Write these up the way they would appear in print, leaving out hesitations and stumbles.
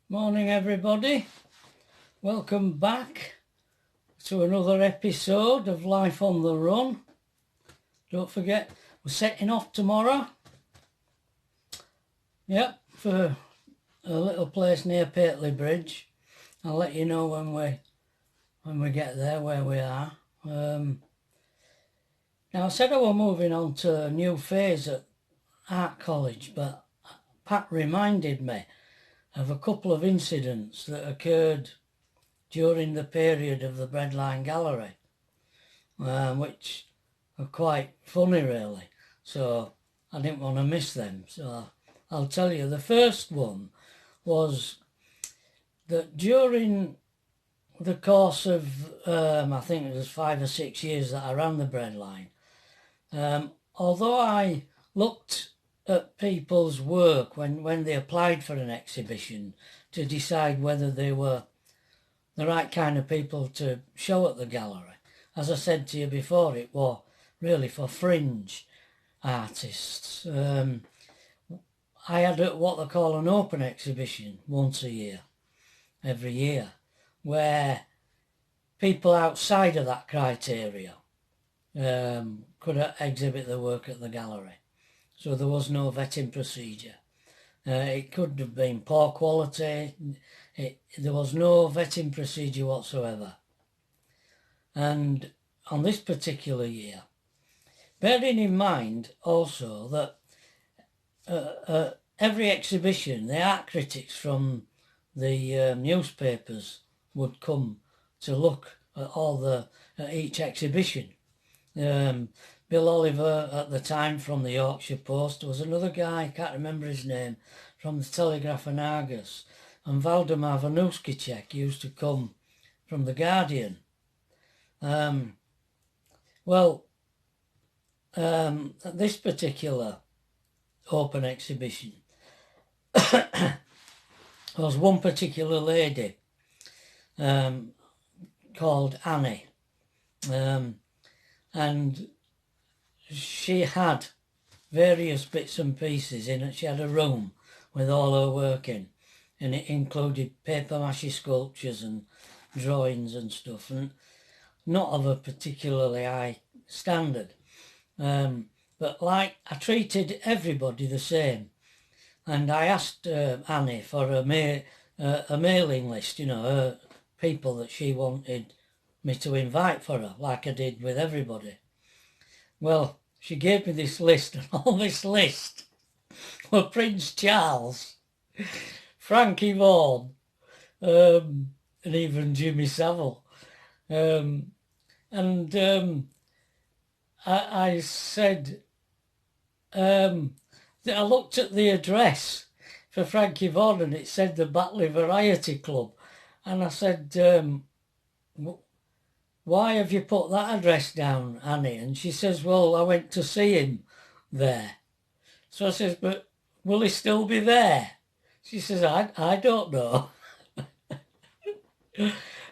Morning everybody, welcome back to another episode of Life on the Run. Don't forget we're setting off tomorrow, for a little place near Pateley Bridge. I'll let you know when we get there where we are. Now I said I was moving on to a new phase at Art College, but Pat reminded me of a couple of incidents that occurred during the period of the Breadline Gallery, which are quite funny really, so I didn't want to miss them. So I'll tell you. The first one was that during the course of, I think it was 5 or 6 years that I ran the Breadline, although I looked at people's work when they applied for an exhibition to decide whether they were the right kind of people to show at the gallery. As I said to you before, it was really for fringe artists. I had what they call an open exhibition once a year, every year, where people outside of that criteria could exhibit their work at the gallery. So there was no vetting procedure. It could have been poor quality. There was no vetting procedure whatsoever. And on this particular year, bearing in mind also that every exhibition, the art critics from the newspapers would come to look at each exhibition. Bill Oliver at the time from the Yorkshire Post. There was another guy, I can't remember his name, from the Telegraph and Argus. And Valdemar Vanuskicek used to come from the Guardian. At this particular open exhibition, there was one particular lady called Annie, and she had various bits and pieces in it. She had a room with all her work in, and it included paper mache sculptures and drawings and stuff, and not of a particularly high standard. But like, I treated everybody the same, and I asked Annie for a mailing list, her people that she wanted me to invite for her, like I did with everybody. Well, she gave me this list, and on this list were Prince Charles, Frankie Vaughan, and even Jimmy Savile. I said, I looked at the address for Frankie Vaughan and it said the Batley Variety Club. And I said, why have you put that address down, Annie? And she says, well, I went to see him there. So I says, but will he still be there? She says, I don't know.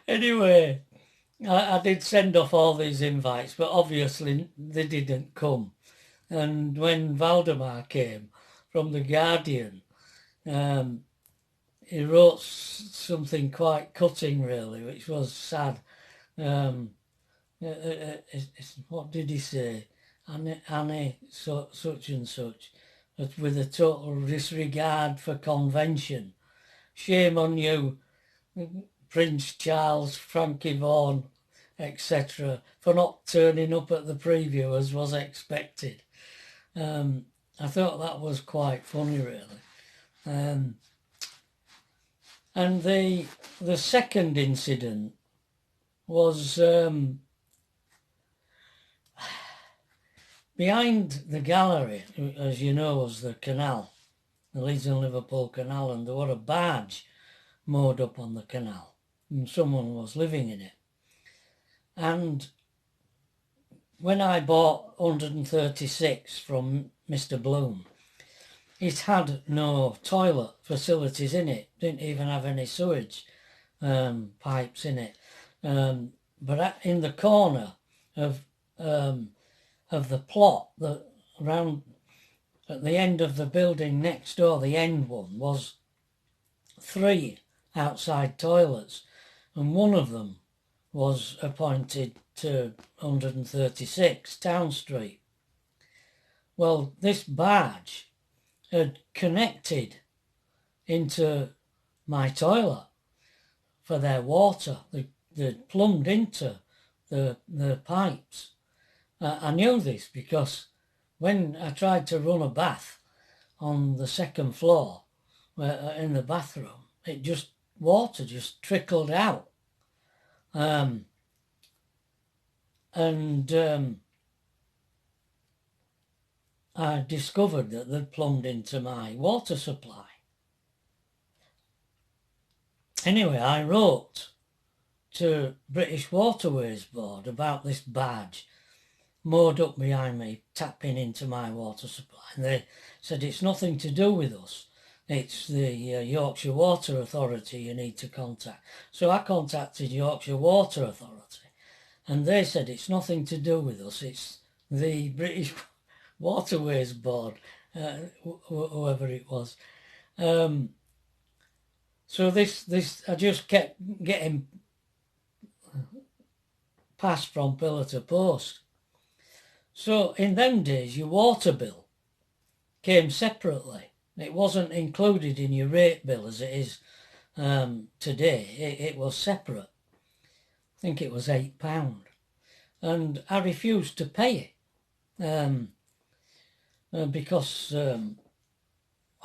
Anyway, I did send off all these invites, but obviously they didn't come. And when Valdemar came from the Guardian, he wrote something quite cutting, really, which was sad. What did he say? Annie such and such, with a total disregard for convention. Shame on you, Prince Charles, Frankie Vaughan, etc., for not turning up at the preview as was expected. I thought that was quite funny, really. And the second incident was behind the gallery, as you know, was the canal, the Leeds and Liverpool Canal, and there was a barge moored up on the canal, and someone was living in it. And when I bought 136 from Mr. Bloom, it had no toilet facilities in it, didn't even have any sewage pipes in it. But in the corner of the plot, around at the end of the building next door, the end one, was 3 outside toilets, and one of them was appointed to 136 Town Street. Well, this barge had connected into my toilet for their water. They'd plumbed into the pipes. I knew this because when I tried to run a bath on the second floor in the bathroom, water just trickled out. I discovered that they'd plumbed into my water supply. Anyway, I wrote to British Waterways Board about this barge moored up behind me, tapping into my water supply. And they said, it's nothing to do with us. It's the Yorkshire Water Authority you need to contact. So I contacted Yorkshire Water Authority, and they said, it's nothing to do with us. It's the British Waterways Board, whoever it was. So this I just kept getting passed from pillar to post. So in them days, your water bill came separately. It wasn't included in your rate bill as it is today. It was separate. I think it was £8. And I refused to pay it because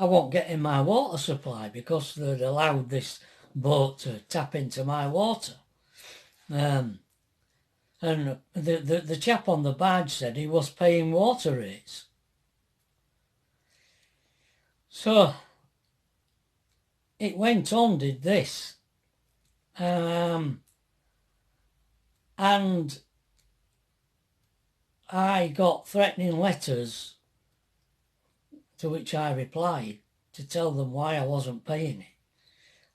I won't get in my water supply because they'd allowed this boat to tap into my water. And the chap on the badge said he was paying water rates. So it went on, did this. And I got threatening letters to which I replied to tell them why I wasn't paying it.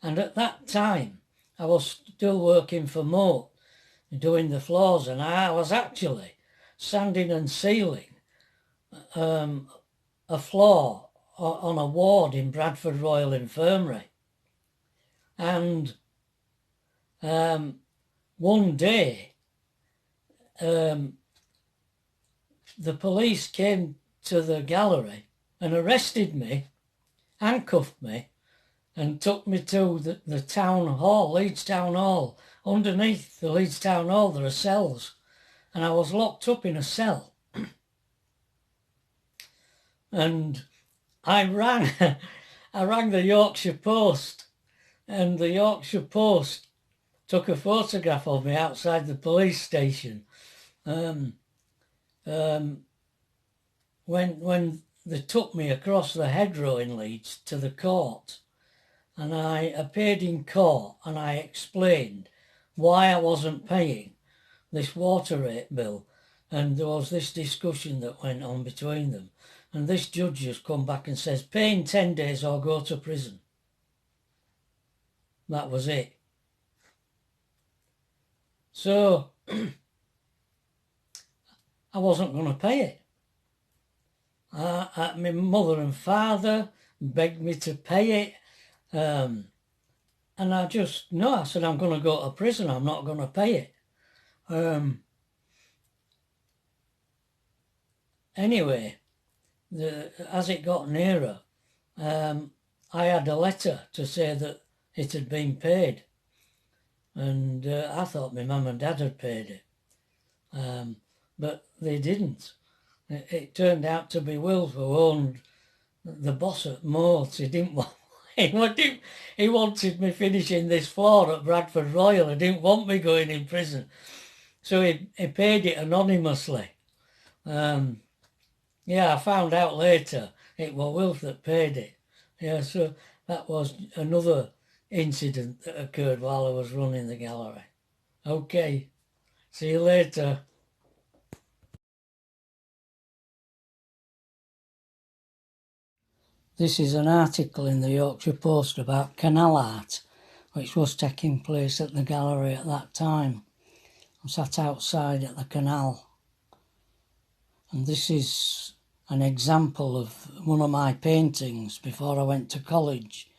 And at that time, I was still working for Moat, doing the floors, and I was actually sanding and sealing a floor on a ward in Bradford Royal Infirmary. And one day, the police came to the gallery and arrested me, handcuffed me, and took me to the town hall, Leeds Town Hall. Underneath the Leeds Town Hall there are cells, and I was locked up in a cell. And I rang the Yorkshire Post, and the Yorkshire Post took a photograph of me outside the police station. When they took me across the hedgerow in Leeds to the court, and I appeared in court and I explained why I wasn't paying this water rate bill, and there was this discussion that went on between them, and this judge just come back and says, pay in 10 days or go to prison. That was it. So I wasn't going to pay it. My mother and father begged me to pay it, and I said, I'm going to go to prison, I'm not going to pay it. Anyway, as it got nearer, I had a letter to say that it had been paid, and I thought my mum and dad had paid it, but they didn't. It turned out to be Wilf, who owned the boss at Moat. He didn't want he wanted me finishing this floor at Bradford Royal. He didn't want me going in prison, so he paid it anonymously. Yeah, I found out later it was Wilf that paid it. Yeah, so that was another incident that occurred while I was running the gallery. Okay, see you later. This is an article in the Yorkshire Post about canal art, which was taking place at the gallery at that time. I'm sat outside at the canal, and this is an example of one of my paintings before I went to college.